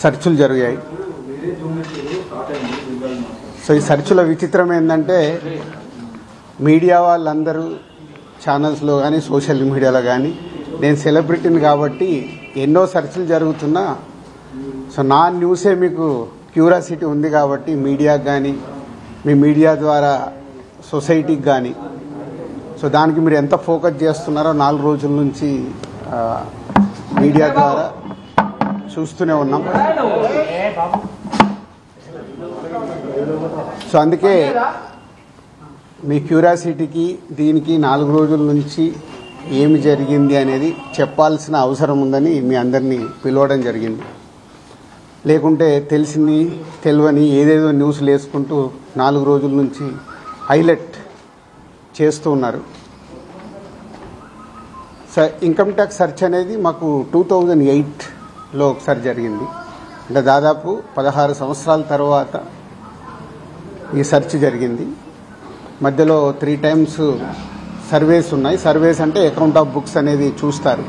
సెర్చ్లు జరిగాయి. సో ఈ సెర్చ్ల విచిత్రం ఏంటంటే మీడియా వాళ్ళందరూ ఛానల్స్లో కానీ సోషల్ మీడియాలో కానీ నేను సెలబ్రిటీని కాబట్టి ఎన్నో సెర్చ్లు జరుగుతున్నా సో నా న్యూసే మీకు క్యూరియాసిటీ ఉంది కాబట్టి మీడియాకి కానీ మీ మీడియా ద్వారా సొసైటీకి కానీ సో దానికి మీరు ఎంత ఫోకస్ చేస్తున్నారో 4 రోజుల నుంచి మీడియా ద్వారా చూస్తూనే ఉన్నాం. సో అందుకే మీ క్యూరియాసిటీకి దీనికి 4 రోజుల నుంచి ఏమి జరిగింది అనేది చెప్పాల్సిన అవసరం ఉందని మీ అందరినీ పిలవడం జరిగింది. లేకుంటే తెలిసింది తెలియని ఏదేదో న్యూస్లు వేసుకుంటూ 4 రోజుల నుంచి హైలైట్ చేస్తూ ఉన్నారు. ఇన్కమ్ ట్యాక్స్ సెర్చ్ అనేది మాకు 2008లో ఒకసారి జరిగింది. అంటే దాదాపు 16 సంవత్సరాల తర్వాత ఈ సెర్చ్ జరిగింది. మధ్యలో 3 times సర్వేస్ ఉన్నాయి. సర్వేస్ అంటే అకౌంట్ ఆఫ్ బుక్స్ అనేది చూస్తారు.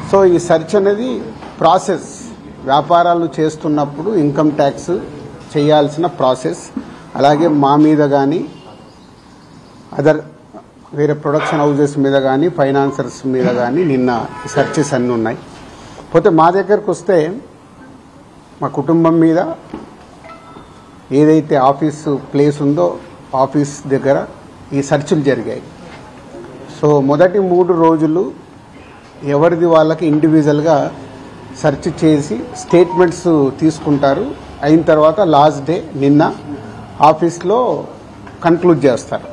సో ఈ సెర్చ్ అనేది ప్రాసెస్, వ్యాపారాలు చేస్తున్నప్పుడు ఇన్కమ్ ట్యాక్స్ చేయాల్సిన ప్రాసెస్. అలాగే మా మీద కానీ అదర్ వేరే ప్రొడక్షన్ హౌజెస్ మీద కానీ ఫైనాన్సర్స్ మీద కానీ నిన్న సెర్చెస్ అన్నీ ఉన్నాయి. పోతే మా దగ్గరకు వస్తే మా కుటుంబం మీద ఏదైతే ఆఫీసు ప్లేస్ ఉందో ఆఫీస్ దగ్గర ఈ సెర్చ్లు జరిగాయి. సో మొదటి 3 రోజులు ఎవరిది వాళ్ళకి ఇండివిజువల్గా సెర్చ్ చేసి స్టేట్మెంట్స్ తీసుకుంటారు. అయిన తర్వాత లాస్ట్ డే నిన్న ఆఫీస్లో కన్క్లూడ్ చేస్తారు.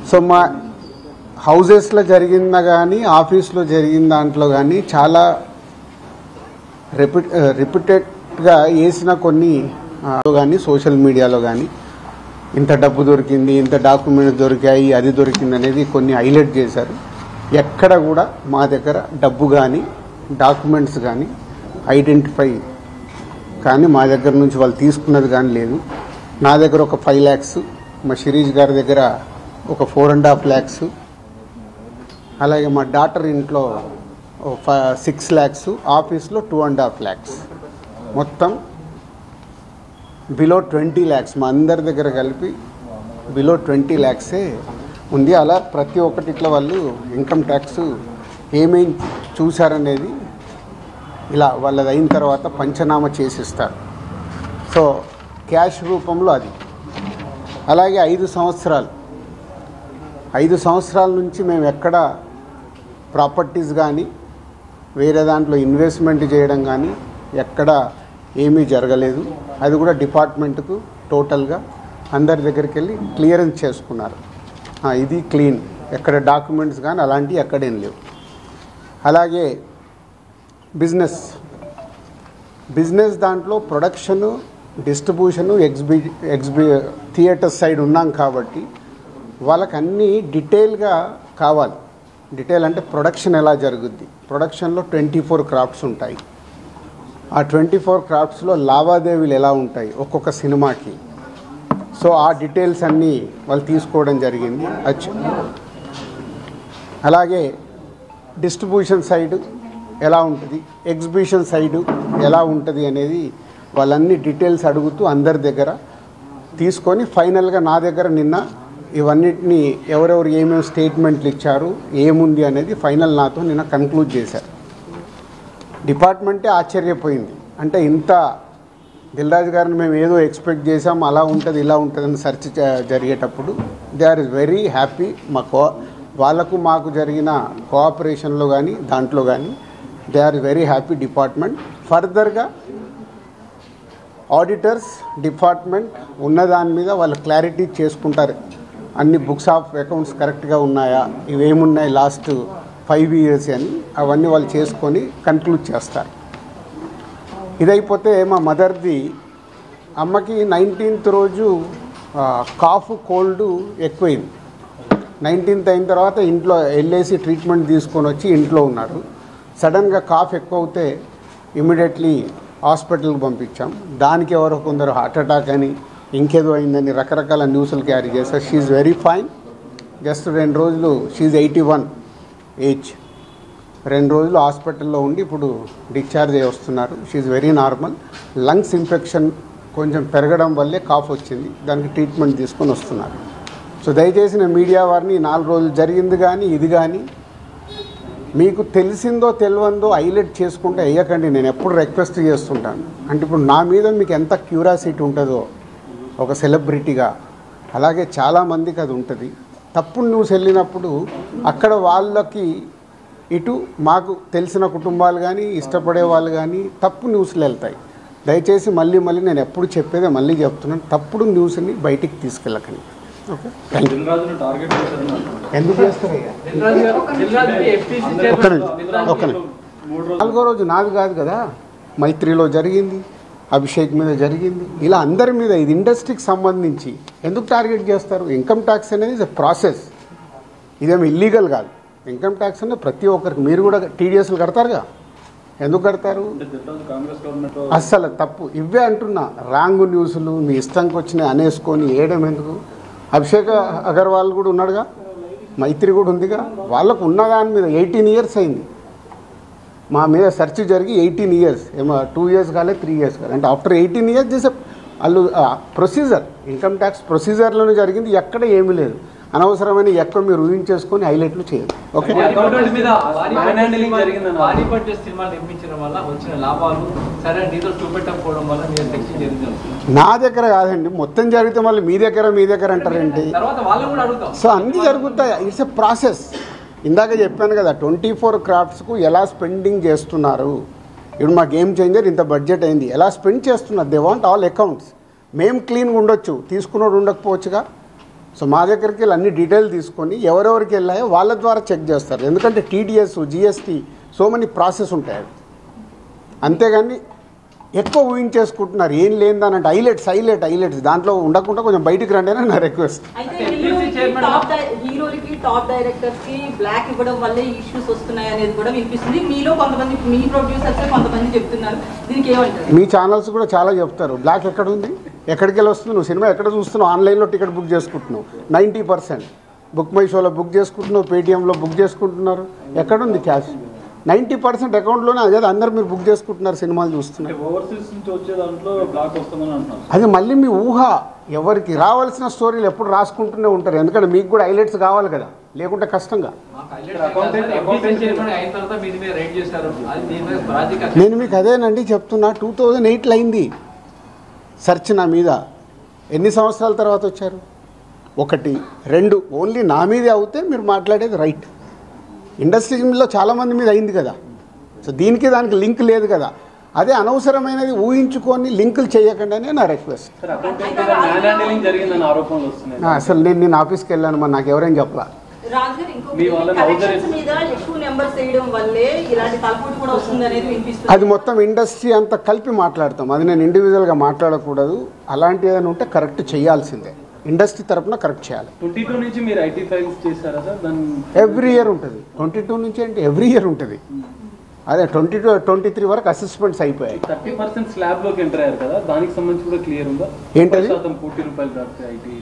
సో మా హౌజెస్లో జరిగిందా కానీ ఆఫీస్లో జరిగిన దాంట్లో కానీ చాలా రిపీటెడ్గా వేసిన కొన్ని కానీ సోషల్ మీడియాలో కానీ ఇంత డబ్బు దొరికింది, ఇంత డాక్యుమెంట్స్ దొరికాయి, అది దొరికింది అనేది కొన్ని హైలైట్ చేశారు. ఎక్కడ కూడా మా దగ్గర డబ్బు కానీ డాక్యుమెంట్స్ కానీ ఐడెంటిఫై కానీ మా దగ్గర నుంచి వాళ్ళు తీసుకున్నది కానీ లేదు. నా దగ్గర ఒక 5 lakhs, మా శిరీష్ గారి దగ్గర ఒక 4.5 lakhs, అలాగే మా డాటర్ ఇంట్లో 6 lakhs, ఆఫీస్లో 2.5 lakhs, మొత్తం బిలో 20 lakhs మా అందరి దగ్గర కలిపి బిలో 20 lakhs ఉంది. అలా ప్రతి ఒక్కటి ఇట్లా వాళ్ళు ఇన్కమ్ ట్యాక్స్ ఏమేమి చూశారనేది ఇలా వాళ్ళది అయిన తర్వాత పంచనామా చేసిస్తారు. సో క్యాష్ రూపంలో అది. అలాగే 5 సంవత్సరాల నుంచి మేము ఎక్కడ ప్రాపర్టీస్ కానీ వేరే దాంట్లో ఇన్వెస్ట్మెంట్ చేయడం కానీ ఎక్కడ ఏమీ జరగలేదు. అది కూడా డిపార్ట్మెంట్కు టోటల్గా అందరి దగ్గరికి వెళ్ళి క్లియరెన్స్ చేసుకున్నారు. ఇది క్లీన్, ఎక్కడ డాక్యుమెంట్స్ కానీ అలాంటివి ఎక్కడేం లేవు. అలాగే బిజినెస్ దాంట్లో ప్రొడక్షను, డిస్ట్రిబ్యూషను, థియేటర్ సైడ్ ఉన్నాం కాబట్టి వాళ్ళకి అన్నీ డీటెయిల్గా కావాలి. డీటెయిల్ అంటే ప్రొడక్షన్ ఎలా జరుగుద్ది, ప్రొడక్షన్లో 24 crafts ఉంటాయి. ఆ 24 craftsలో లావాదేవీలు ఎలా ఉంటాయి ఒక్కొక్క సినిమాకి. సో ఆ డీటెయిల్స్ అన్నీ వాళ్ళు తీసుకోవడం జరిగింది. అలాగే డిస్ట్రిబ్యూషన్ సైడ్ ఎలా ఉంటుంది, ఎగ్జిబిషన్ సైడు ఎలా ఉంటుంది అనేది వాళ్ళన్ని డీటెయిల్స్ అడుగుతూ అందరి దగ్గర తీసుకొని ఫైనల్గా నా దగ్గర నిన్న ఇవన్నిటిని ఎవరెవరు ఏమేమి స్టేట్మెంట్లు ఇచ్చారు, ఏముంది అనేది ఫైనల్ నాతో నిన్న కన్క్లూడ్ చేశారు. డిపార్ట్మెంటే ఆశ్చర్యపోయింది. అంటే ఇంత దిల్రాజు గారిని మేము ఏదో ఎక్స్పెక్ట్ చేసాం, అలా ఉంటుంది ఇలా ఉంటుందని సెర్చ్ జరిగేటప్పుడు దే ఆర్ వెరీ హ్యాపీ. వాళ్ళకు మాకు జరిగిన కోఆపరేషన్లో కానీ దాంట్లో కానీ they are very happy department. ఫర్దర్గా ఆడిటర్స్ డిపార్ట్మెంట్ ఉన్నదాని మీద వాళ్ళు క్లారిటీ చేసుకుంటారు. అన్ని బుక్స్ ఆఫ్ అకౌంట్స్ కరెక్ట్గా ఉన్నాయా, ఇవేమున్నాయి లాస్ట్ 5 years అని అవన్నీ వాళ్ళు చేసుకొని కన్క్లూడ్ చేస్తారు. ఇదైపోతే మా మదర్ది అమ్మకి 19th రోజు కాఫ్ కోల్డ్ ఎక్కువైంది. 19th అయిన తర్వాత ఇంట్లో వెళ్ళేసి ట్రీట్మెంట్ తీసుకొని వచ్చి ఇంట్లో ఉన్నారు. సడన్గా కాఫ్ ఎక్కువ అవుతే ఇమీడియట్లీ హాస్పిటల్కి పంపించాం. దానికి ఎవరో కొందరు హార్ట్ అటాక్ అని ఇంకేదో అయిందని రకరకాల న్యూస్లు క్యారీ చేస్తారు. She very fine. జస్ట్ 2 రోజులు షీఈ్ 81 ఏజ్. 2 రోజులు హాస్పిటల్లో ఉండి ఇప్పుడు డిశ్చార్జ్ అయ్యి వస్తున్నారు. She very normal. Lungs infection కొంచెం పెరగడం వల్లే కాఫ్ వచ్చింది, దానికి ట్రీట్మెంట్ తీసుకొని వస్తున్నారు. సో దయచేసి నేను మీడియా వారిని 4 రోజులు జరిగింది కానీ ఇది కానీ మీకు తెలిసిందో తెలియందో హైలైట్ చేసుకుంటే వేయకండి. నేను ఎప్పుడు రిక్వెస్ట్ చేస్తుంటాను. అంటే ఇప్పుడు నా మీద మీకు ఎంత క్యూరియాసిటీ ఉంటుందో ఒక సెలబ్రిటీగా, అలాగే చాలామందికి అది ఉంటుంది. తప్పుడు న్యూస్ వెళ్ళినప్పుడు అక్కడ వాళ్ళకి ఇటు మాకు తెలిసిన కుటుంబాలు కానీ ఇష్టపడే వాళ్ళు కానీ తప్పు న్యూస్లు వెళ్తాయి. దయచేసి మళ్ళీ నేను ఎప్పుడు చెప్పేదే మళ్ళీ చెప్తున్నాను, తప్పుడు న్యూస్ని బయటికి తీసుకెళ్ళకండి. Okay, thank you. ఎందుకు చేస్తారయ్యా? ఒక్క 4వ రోజు నాది కాదు కదా, మైత్రిలో జరిగింది, అభిషేక్ మీద జరిగింది, ఇలా అందరి మీద. ఇది ఇండస్ట్రీకి సంబంధించి ఎందుకు టార్గెట్ చేస్తారు? ఇన్కమ్ ట్యాక్స్ అనేది ఇస్ ఎ ప్రాసెస్, ఇదేమి ఇల్లీగల్ కాదు. ఇన్కమ్ ట్యాక్స్ అనేది ప్రతి ఒక్కరికి, మీరు కూడా టీడీఎస్లు కడతారుగా, ఎందుకు కడతారు? అస్సలు తప్పు. ఇవే అంటున్నా, రాంగ్ న్యూస్లు మీ ఇష్టంకి వచ్చినాయి అనేసుకొని వేయడం ఎందుకు? అభిషేక్ అగర్వాల్ కూడా ఉన్నాడుగా, మైత్రి కూడా ఉందిగా, వాళ్ళకు ఉన్నదాని మీద 18 ఇయర్స్ అయింది. మా మీద సెర్చ్ జరిగి 18 ఇయర్స్, ఏమో 2 ఇయర్స్ కాలేదు, 3 ఇయర్స్ కాలేదు. అంటే ఆఫ్టర్ 18 ఇయర్స్ చేసే వాళ్ళు ప్రొసీజర్, ఇన్కమ్ ట్యాక్స్ ప్రొసీజర్లోనే జరిగింది, ఎక్కడ ఏమీ లేదు. అనవసరమైన ఎక్కువ మీరు ఊహించేసుకొని హైలైట్లు చేయదు. ఓకే, నా దగ్గర కాదండి, మొత్తం జరిగితే మళ్ళీ మీ దగ్గర అంటారేంటి? సో అన్నీ జరుగుతాయి, ఇట్స్ ఎ ప్రాసెస్. ఇందాక చెప్పాను కదా, 24 క్రాఫ్ట్స్కు ఎలా స్పెండింగ్ చేస్తున్నారు. ఇప్పుడు మా గేమ్ చేంజర్ ఇంత బడ్జెట్ అయింది, ఎలా స్పెండ్ చేస్తున్నారు. They want all accounts. మేము క్లీన్గా ఉండొచ్చు, తీసుకున్నోడు ఉండకపోవచ్చుగా. సో మా దగ్గరికి వెళ్ళి అన్ని డీటెయిల్ తీసుకొని ఎవరెవరికి వెళ్ళాయో వాళ్ళ ద్వారా చెక్ చేస్తారు. ఎందుకంటే TDS, GST, so many process ఉంటాయి. అంతేగాని ఎక్కువ ఊహించేసుకుంటున్నారు, ఏం లేదని. హైలైట్స్ దాంట్లో ఉండకుండా కొంచెం బయటికి రండి అని నా రిక్వెస్ట్. హీరోలకి, టాప్ డైరెక్టర్స్ కి బ్లాక్ ఇవ్వడం వల్లే ఇష్యూస్ వస్తున్నాయి అనేది కూడా వినిపిస్తుంది. మీలో కొంతమంది, మీ ప్రొడ్యూసర్స్ కొంతమంది చెప్తున్నారు, దీనికి ఏమంటారు? మీ ఛానల్స్ కూడా చాలా చెప్తారు, బ్లాక్ ఎక్కడ ఉంది, ఎక్కడికి వెళ్ళి వస్తుంది, నువ్వు సినిమా ఎక్కడ చూస్తున్నావు, ఆన్లైన్లో టికెట్ బుక్ చేసుకుంటున్నావు, 90% బుక్ మై షోలో బుక్ చేసుకుంటున్నావు, పేటీఎంలో బుక్ చేసుకుంటున్నారు. ఎక్కడుంది క్యాష్? 90% అకౌంట్లోనే. అదే అందరు మీరు బుక్ చేసుకుంటున్నారు, సినిమాలు చూస్తున్నారు. అది మళ్ళీ మీ ఊహ. ఎవరికి రావాల్సిన స్టోరీలు ఎప్పుడు రాసుకుంటూనే ఉంటారు, ఎందుకంటే మీకు కూడా హైలైట్స్ కావాలి కదా, లేకుంటే కష్టంగా. నేను మీకు అదేనండి చెప్తున్నా, 2008లో అయింది సెర్చ్ నా మీద. ఎన్ని సంవత్సరాల తర్వాత వచ్చారు? 1, 2 ఓన్లీ నా మీదే అవుతే మీరు మాట్లాడేది రైట్. ఇండస్ట్రీలో చాలామంది మీద అయింది కదా. సో దీనికి దానికి లింక్ లేదు కదా. అదే అనవసరమైనది ఊహించుకొని లింకులు చేయకండి అని నా రిక్వెస్ట్. అసలు నేను ఆఫీస్కి వెళ్ళాను, మరి నాకు ఎవరైనా చెప్పలా. అది మొత్తం ఇండస్ట్రీ అంతా కలిపి మాట్లాడతాం, అది నేను ఇండివిజువల్గా మాట్లాడకూడదు. అలాంటి ఏదైనా ఉంటే కరెక్ట్ చేయాల్సిందే, ఇండస్ట్రీ తరఫున కరెక్ట్ చేయాలి. 22 నుంచి మీరు ఐటీ ఫైల్స్ చేశారా సార్? ఎవ్రీ ఇయర్ ఉంటుంది. 22 నుంచి అంటే ఎవ్రీ ఇయర్ ఉంటుంది. అదే 22, 23 వరకు అసెస్మెంట్స్ అయిపోయాయి. 30% స్లాబ్లోకి ఎంటర్ అయ్యారు కదా, దానికి సంబంధించి కూడా క్లియర్ ఉందా? ఏంటది? ₹1 దాటితే ఐటీ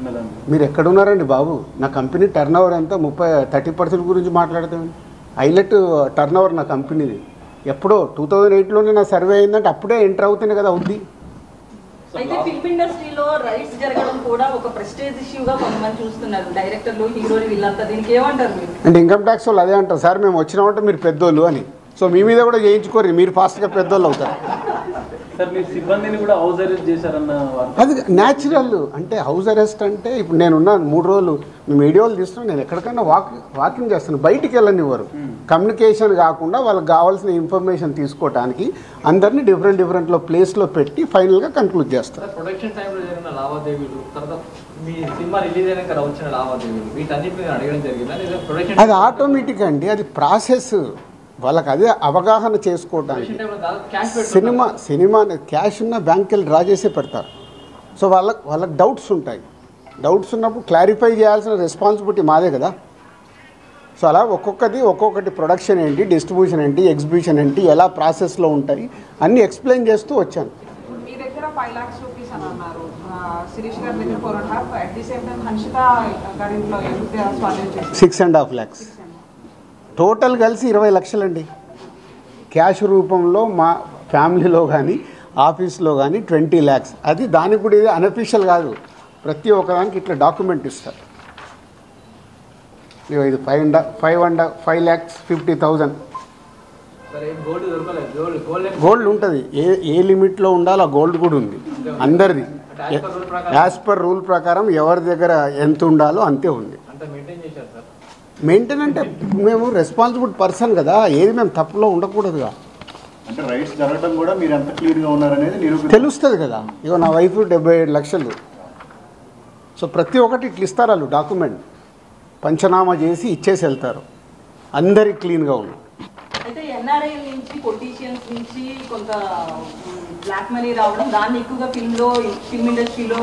అన్నదాన్ని మీరు ఎక్కడున్నారండి బాబు? నా కంపెనీ టర్న్ ఓవర్ ఎంత? 30% గురించి మాట్లాడతామండి. హైలైట్ టర్న్ ఓవర్ నా కంపెనీది. ఎప్పుడో 2008లోనే నా సర్వే అయిందంటే అప్పుడే ఎంటర్ అవుతేనే కదా అవుద్ది. అయితే ఫిల్మ్ ఇండస్ట్రీలో రైట్స్ జరగడం కూడా ఒక ప్రెస్టేజ్ ఇష్యూగా కొంతమంది చూస్తున్నారు, డైరెక్టర్లు, హీరోలు, వీళ్ళంతా. దీనికి ఏమంటారు మీరు? అంటే ఇన్కమ్ ట్యాక్స్ వాళ్ళు అదే అంటారు, సార్ మేము వచ్చినామంటే మీరు పెద్దోళ్ళు అని. సో మీ మీద కూడా చేయించుకోరు, మీరు ఫాస్ట్గా పెద్దోళ్ళు అవుతారు. సార్ మీ సిబ్బందిని కూడా హౌస్ అరెస్ట్ చేశారన్న అది న్యాచురల్. అంటే హౌస్ అరెస్ట్ అంటే ఇప్పుడు నేనున్నాను 3 రోజులు, మేము వీడియోలు తీస్తున్నాం, నేను ఎక్కడికైనా వాకింగ్ చేస్తాను, బయటికి వెళ్ళనివ్వరు. కమ్యూనికేషన్ కాకుండా వాళ్ళకి కావాల్సిన ఇన్ఫర్మేషన్ తీసుకోవడానికి అందరినీ డిఫరెంట్లో ప్లేస్లో పెట్టి ఫైనల్గా కంక్లూడ్ చేస్తారు. ప్రొడక్షన్ టైంలో జరిగిన లావాదేవీలు, తర్వాత మీ సినిమా రిలీజ్ అయినాక వచ్చిన లావాదేవీలు, వీటన్నిటిని అడగడం జరిగింది. అది ఆటోమేటిక్ అండి, అది ప్రాసెస్. వాళ్ళకి అదే అవగాహన చేసుకోవడానికి. సినిమా క్యాష్ ఉన్న బ్యాంక్కి వెళ్ళి డ్రా చేసే పెడతారు. సో వాళ్ళకి డౌట్స్ ఉంటాయి. డౌట్స్ ఉన్నప్పుడు క్లారిఫై చేయాల్సిన రెస్పాన్సిబిలిటీ మాదే కదా. సో అలా ఒక్కొక్కటి ప్రొడక్షన్ ఏంటి, డిస్ట్రిబ్యూషన్ ఏంటి, ఎగ్జిబిషన్ ఏంటి, ఎలా ప్రాసెస్లో ఉంటాయి అన్నీ ఎక్స్ప్లెయిన్ చేస్తూ వచ్చాను. మీ దగ్గర 5 lakhs rupees అని అన్నారు, శిరీష్ గారి దగ్గర 4.5, at the same time Hanshitha గారి ఇంట్లో 6.5 lakhs. 6.5 lakhs. టోటల్ కలిసి 20 లక్షలండి. క్యాష్ రూపంలో మా ఫ్యామిలీలో కానీ ఆఫీస్లో కానీ 20 lakhs. అది దానికి కూడా ఇది అన్అఫీషియల్ కాదు, ప్రతి ఒక్కదానికి ఇట్లా డాక్యుమెంట్ ఇస్తారు. ఇది 5,50,000 గోల్డ్ ఉంటుంది. ఏ లిమిట్లో ఉండాలో ఆ గోల్డ్ కూడా ఉంది అందరిది. యాజ్ పర్ రూల్ ప్రకారం ఎవరి దగ్గర ఎంత ఉండాలో అంతే ఉంది. మెయింటైన్ అంటే మేము రెస్పాన్సిబుల్ పర్సన్ కదా, ఏది మేము తప్పులో ఉండకూడదుగా. అంటే రైట్స్ జరగడం కూడా మీరు ఎంత క్లియర్గా ఉన్నారనేది తెలుస్తుంది కదా. ఇగో నా వైఫ్ 77 లక్షలు. సో ప్రతి ఒక్కటి ఇట్లా ఇస్తారు వాళ్ళు డాక్యుమెంట్, పంచనామా చేసి ఇచ్చేసి వెళ్తారు. అందరికి క్లీన్గా ఉన్నాయి. అయితే ఎన్ఆర్ఐ నుంచి పొలిటీషియన్స్ నుంచి కొంత బ్లాక్ మనీ రావడం, దాన్ని ఎక్కువగా ఫిల్మ్ ఇండస్ట్రీలో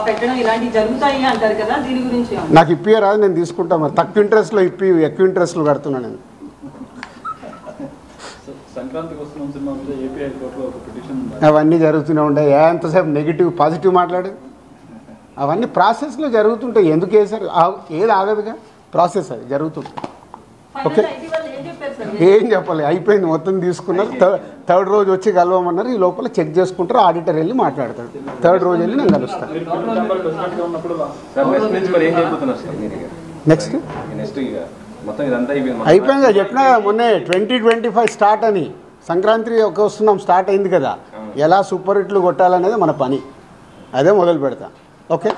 పెట్టడం ఇలాంటివి జరుగుతాయి అంటారు కదా, దీని గురించి నాకు ఇప్పి రాదు, నేను తీసుకుంటా. మరి తక్కువ ఇంట్రెస్ట్లో ఇప్పి ఎక్కువ ఇంట్రెస్ట్లో కడుతున్నాను నేను. సంక్రాంతికి వస్తున్న సినిమా మీద ఏపీ హైకోర్టులో ఒక పిటిషన్ అవన్నీ జరుగుతూనే ఉంటాయి. ఎంతసేపు నెగిటివ్ పాజిటివ్ మాట్లాడు, అవన్నీ ప్రాసెస్లో జరుగుతుంటాయి. ఎందుకు వేసారు, ఏది ఆగదుగా, ప్రాసెస్ అది జరుగుతుంది. ఓకే, ఏం చెప్పాలి, అయిపోయింది, మొత్తం తీసుకున్నారు. థర్డ్ రోజు వచ్చి కలవమన్నారు. ఈ లోపల చెక్ చేసుకుంటారు, ఆడిటర్ వెళ్ళి మాట్లాడతాడు. థర్డ్ రోజు వెళ్ళి నేను కలుస్తాను. నెక్స్ట్ అయిపోయింది చెప్పినా కదా మొన్నే 2025 స్టార్ట్ అని. సంక్రాంతి వస్తున్నాం, స్టార్ట్ అయింది కదా. ఎలా సూపర్ హిట్లు కొట్టాలనేది మన పని, అదే మొదలు పెడతాం. ఓకే.